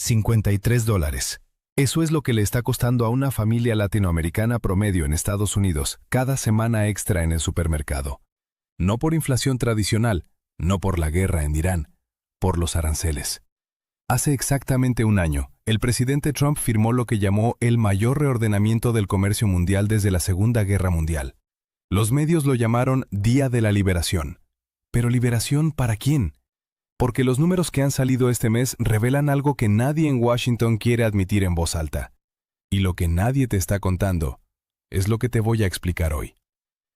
$53. Eso es lo que le está costando a una familia latinoamericana promedio en Estados Unidos cada semana extra en el supermercado. No por inflación tradicional, no por la guerra en Irán, por los aranceles. Hace exactamente un año, el presidente Trump firmó lo que llamó el mayor reordenamiento del comercio mundial desde la Segunda Guerra Mundial. Los medios lo llamaron Día de la Liberación. ¿Pero liberación para quién? Porque los números que han salido este mes revelan algo que nadie en Washington quiere admitir en voz alta. Y lo que nadie te está contando es lo que te voy a explicar hoy.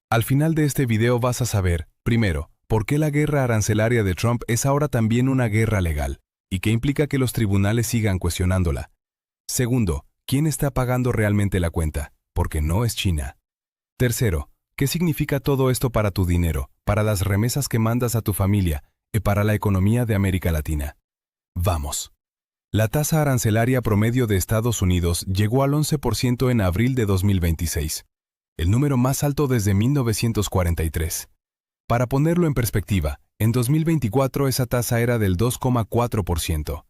Al final de este video vas a saber, primero, por qué la guerra arancelaria de Trump es ahora también una guerra legal, y qué implica que los tribunales sigan cuestionándola. Segundo, ¿quién está pagando realmente la cuenta? Porque no es China. Tercero, ¿qué significa todo esto para tu dinero, para las remesas que mandas a tu familia y para la economía de América Latina? Vamos. La tasa arancelaria promedio de Estados Unidos llegó al 11% en abril de 2026, el número más alto desde 1943. Para ponerlo en perspectiva, en 2024 esa tasa era del 2,4%.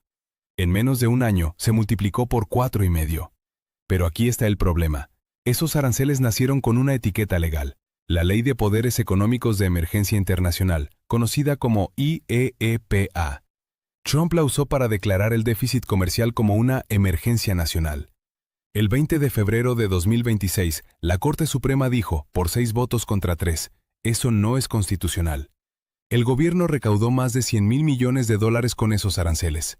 En menos de un año se multiplicó por 4,5. Pero aquí está el problema. Esos aranceles nacieron con una etiqueta legal, la Ley de Poderes Económicos de Emergencia Internacional, conocida como IEEPA. Trump la usó para declarar el déficit comercial como una emergencia nacional. El 20 de febrero de 2026, la Corte Suprema dijo, por 6 votos contra 3, eso no es constitucional. El gobierno recaudó más de $100,000 millones con esos aranceles.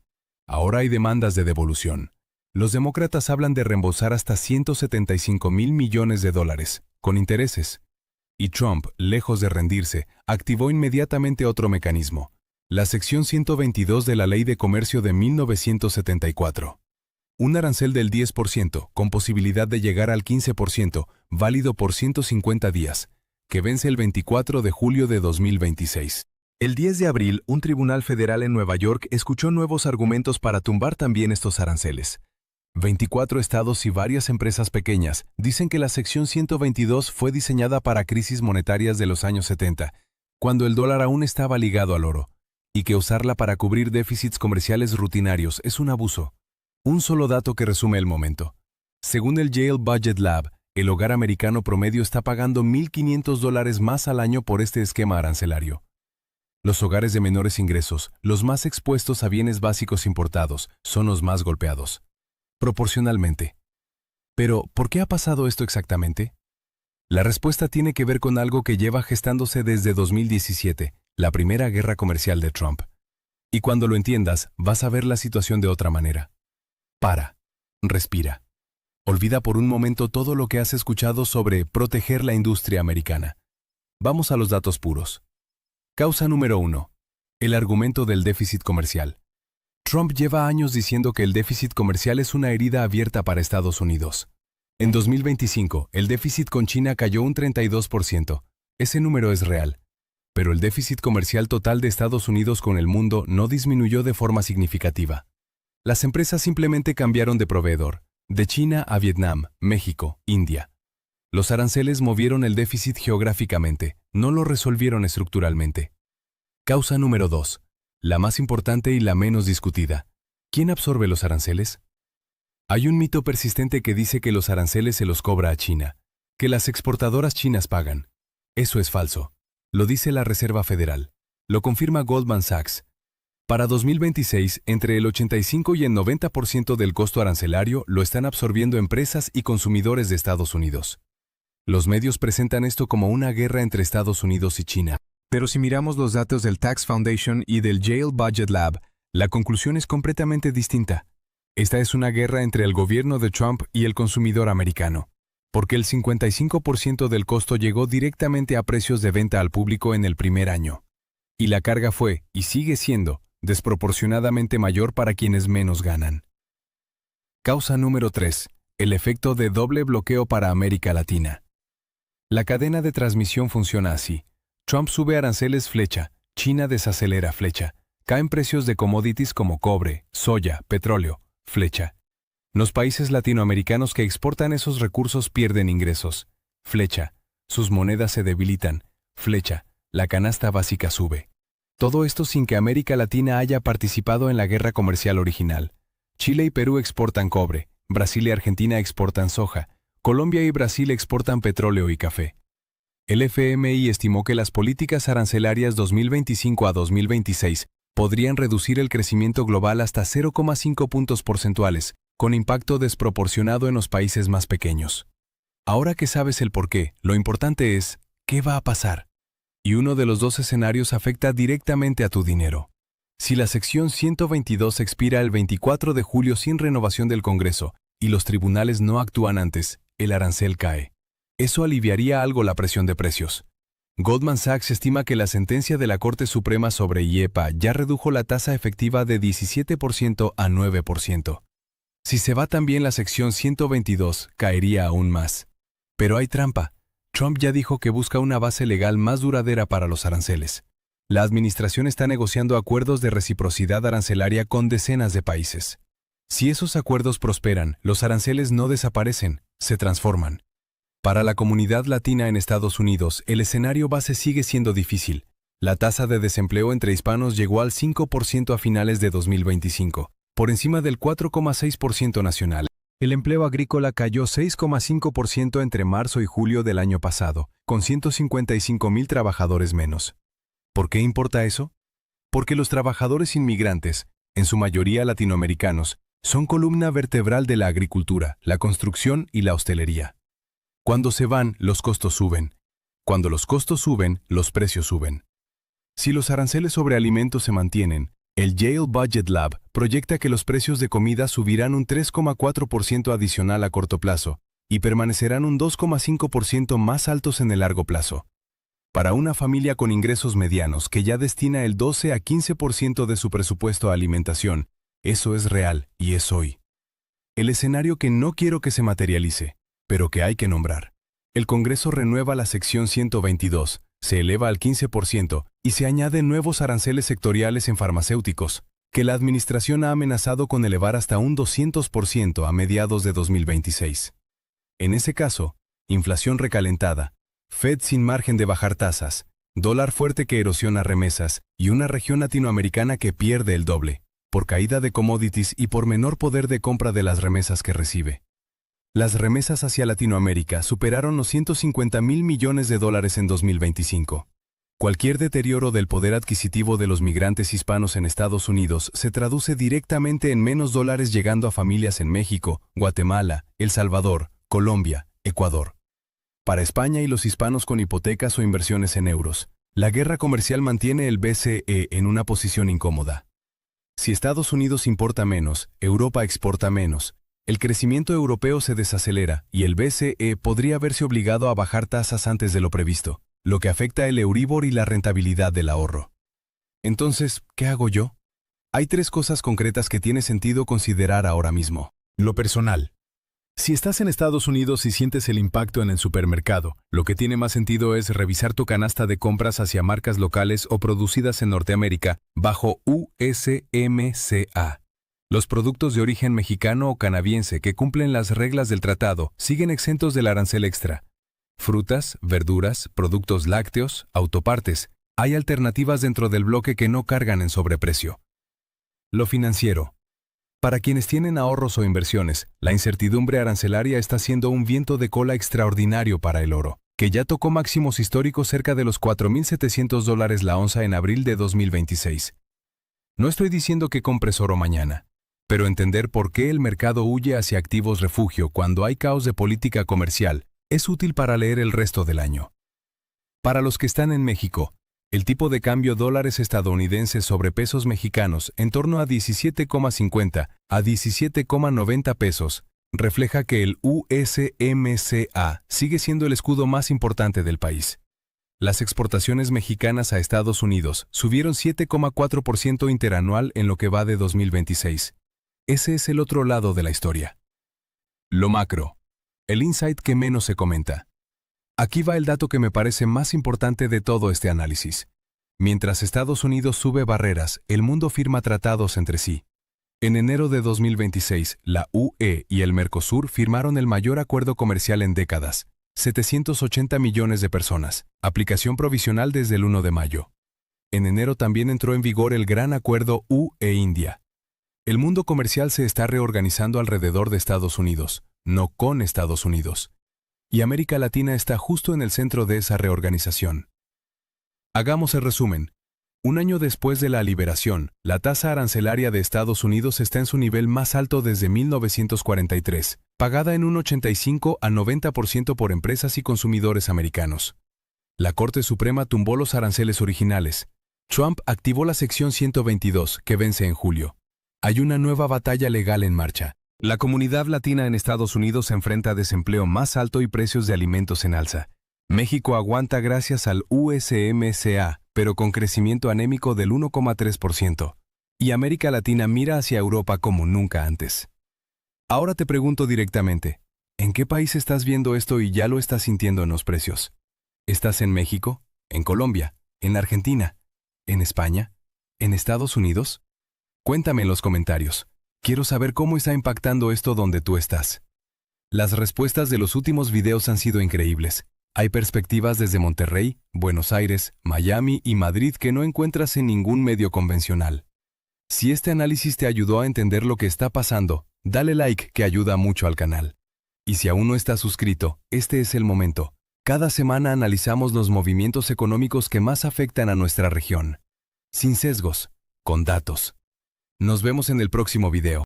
Ahora hay demandas de devolución. Los demócratas hablan de reembolsar hasta $175,000 millones, con intereses. Y Trump, lejos de rendirse, activó inmediatamente otro mecanismo, la sección 122 de la Ley de Comercio de 1974. Un arancel del 10%, con posibilidad de llegar al 15%, válido por 150 días, que vence el 24 de julio de 2026. El 10 de abril, un tribunal federal en Nueva York escuchó nuevos argumentos para tumbar también estos aranceles. 24 estados y varias empresas pequeñas dicen que la sección 122 fue diseñada para crisis monetarias de los años 70, cuando el dólar aún estaba ligado al oro, y que usarla para cubrir déficits comerciales rutinarios es un abuso. Un solo dato que resume el momento. Según el Yale Budget Lab, el hogar americano promedio está pagando $1,500 más al año por este esquema arancelario. Los hogares de menores ingresos, los más expuestos a bienes básicos importados, son los más golpeados. Proporcionalmente. Pero, ¿por qué ha pasado esto exactamente? La respuesta tiene que ver con algo que lleva gestándose desde 2017, la primera guerra comercial de Trump. Y cuando lo entiendas, vas a ver la situación de otra manera. Para. Respira. Olvida por un momento todo lo que has escuchado sobre proteger la industria americana. Vamos a los datos puros. Causa número 1. El argumento del déficit comercial. Trump lleva años diciendo que el déficit comercial es una herida abierta para Estados Unidos. En 2025, el déficit con China cayó un 32%. Ese número es real. Pero el déficit comercial total de Estados Unidos con el mundo no disminuyó de forma significativa. Las empresas simplemente cambiaron de proveedor. De China a Vietnam, México, India. Los aranceles movieron el déficit geográficamente, no lo resolvieron estructuralmente. Causa número 2. La más importante y la menos discutida. ¿Quién absorbe los aranceles? Hay un mito persistente que dice que los aranceles se los cobra a China, que las exportadoras chinas pagan. Eso es falso. Lo dice la Reserva Federal. Lo confirma Goldman Sachs. Para 2026, entre el 85 y el 90% del costo arancelario lo están absorbiendo empresas y consumidores de Estados Unidos. Los medios presentan esto como una guerra entre Estados Unidos y China. Pero si miramos los datos del Tax Foundation y del Yale Budget Lab, la conclusión es completamente distinta. Esta es una guerra entre el gobierno de Trump y el consumidor americano, porque el 55% del costo llegó directamente a precios de venta al público en el primer año. Y la carga fue, y sigue siendo, desproporcionadamente mayor para quienes menos ganan. Causa número 3. El efecto de doble bloqueo para América Latina. La cadena de transmisión funciona así. Trump sube aranceles flecha, China desacelera flecha, caen precios de commodities como cobre, soya, petróleo, flecha. Los países latinoamericanos que exportan esos recursos pierden ingresos, flecha. Sus monedas se debilitan, flecha. La canasta básica sube. Todo esto sin que América Latina haya participado en la guerra comercial original. Chile y Perú exportan cobre, Brasil y Argentina exportan soja, Colombia y Brasil exportan petróleo y café. El FMI estimó que las políticas arancelarias 2025 a 2026 podrían reducir el crecimiento global hasta 0,5 puntos porcentuales, con impacto desproporcionado en los países más pequeños. Ahora que sabes el porqué, lo importante es, ¿qué va a pasar? Y uno de los dos escenarios afecta directamente a tu dinero. Si la sección 122 expira el 24 de julio sin renovación del Congreso y los tribunales no actúan antes, el arancel cae. Eso aliviaría algo la presión de precios. Goldman Sachs estima que la sentencia de la Corte Suprema sobre IEPA ya redujo la tasa efectiva de 17% a 9%. Si se va también la sección 122, caería aún más. Pero hay trampa. Trump ya dijo que busca una base legal más duradera para los aranceles. La administración está negociando acuerdos de reciprocidad arancelaria con decenas de países. Si esos acuerdos prosperan, los aranceles no desaparecen, se transforman. Para la comunidad latina en Estados Unidos, el escenario base sigue siendo difícil. La tasa de desempleo entre hispanos llegó al 5% a finales de 2025, por encima del 4,6% nacional. El empleo agrícola cayó 6,5% entre marzo y julio del año pasado, con 155,000 trabajadores menos. ¿Por qué importa eso? Porque los trabajadores inmigrantes, en su mayoría latinoamericanos, son columna vertebral de la agricultura, la construcción y la hostelería. Cuando se van, los costos suben. Cuando los costos suben, los precios suben. Si los aranceles sobre alimentos se mantienen, el Yale Budget Lab proyecta que los precios de comida subirán un 3,4% adicional a corto plazo y permanecerán un 2,5% más altos en el largo plazo. Para una familia con ingresos medianos que ya destina el 12 a 15% de su presupuesto a alimentación, eso es real y es hoy. El escenario que no quiero que se materialice, pero que hay que nombrar. El Congreso renueva la sección 122, se eleva al 15% y se añaden nuevos aranceles sectoriales en farmacéuticos, que la administración ha amenazado con elevar hasta un 200% a mediados de 2026. En ese caso, inflación recalentada, Fed sin margen de bajar tasas, dólar fuerte que erosiona remesas y una región latinoamericana que pierde el doble, por caída de commodities y por menor poder de compra de las remesas que recibe. Las remesas hacia Latinoamérica superaron los $150,000 millones en 2025. Cualquier deterioro del poder adquisitivo de los migrantes hispanos en Estados Unidos se traduce directamente en menos dólares llegando a familias en México, Guatemala, El Salvador, Colombia, Ecuador. Para España y los hispanos con hipotecas o inversiones en euros, la guerra comercial mantiene el BCE en una posición incómoda. Si Estados Unidos importa menos, Europa exporta menos, el crecimiento europeo se desacelera y el BCE podría verse obligado a bajar tasas antes de lo previsto, lo que afecta el Euribor y la rentabilidad del ahorro. Entonces, ¿qué hago yo? Hay tres cosas concretas que tiene sentido considerar ahora mismo. Lo personal. Si estás en Estados Unidos y sientes el impacto en el supermercado, lo que tiene más sentido es revisar tu canasta de compras hacia marcas locales o producidas en Norteamérica bajo USMCA. Los productos de origen mexicano o canadiense que cumplen las reglas del tratado siguen exentos del arancel extra. Frutas, verduras, productos lácteos, autopartes. Hay alternativas dentro del bloque que no cargan en sobreprecio. Lo financiero. Para quienes tienen ahorros o inversiones, la incertidumbre arancelaria está siendo un viento de cola extraordinario para el oro, que ya tocó máximos históricos cerca de los $4,700 la onza en abril de 2026. No estoy diciendo que compres oro mañana, pero entender por qué el mercado huye hacia activos refugio cuando hay caos de política comercial es útil para leer el resto del año. Para los que están en México, el tipo de cambio dólares estadounidenses sobre pesos mexicanos en torno a 17,50 a 17,90 pesos refleja que el USMCA sigue siendo el escudo más importante del país. Las exportaciones mexicanas a Estados Unidos subieron 7,4% interanual en lo que va de 2026. Ese es el otro lado de la historia. Lo macro. El insight que menos se comenta. Aquí va el dato que me parece más importante de todo este análisis. Mientras Estados Unidos sube barreras, el mundo firma tratados entre sí. En enero de 2026, la UE y el Mercosur firmaron el mayor acuerdo comercial en décadas, 780 millones de personas, aplicación provisional desde el 1 de mayo. En enero también entró en vigor el Gran Acuerdo UE-India. El mundo comercial se está reorganizando alrededor de Estados Unidos, no con Estados Unidos. Y América Latina está justo en el centro de esa reorganización. Hagamos el resumen. Un año después de la liberación, la tasa arancelaria de Estados Unidos está en su nivel más alto desde 1943, pagada en un 85 a 90% por empresas y consumidores americanos. La Corte Suprema tumbó los aranceles originales. Trump activó la sección 122, que vence en julio. Hay una nueva batalla legal en marcha. La comunidad latina en Estados Unidos se enfrenta a desempleo más alto y precios de alimentos en alza. México aguanta gracias al USMCA, pero con crecimiento anémico del 1,3%. Y América Latina mira hacia Europa como nunca antes. Ahora te pregunto directamente, ¿en qué país estás viendo esto y ya lo estás sintiendo en los precios? ¿Estás en México? ¿En Colombia? ¿En Argentina? ¿En España? ¿En Estados Unidos? Cuéntame en los comentarios. Quiero saber cómo está impactando esto donde tú estás. Las respuestas de los últimos videos han sido increíbles. Hay perspectivas desde Monterrey, Buenos Aires, Miami y Madrid que no encuentras en ningún medio convencional. Si este análisis te ayudó a entender lo que está pasando, dale like que ayuda mucho al canal. Y si aún no estás suscrito, este es el momento. Cada semana analizamos los movimientos económicos que más afectan a nuestra región. Sin sesgos, con datos. Nos vemos en el próximo video.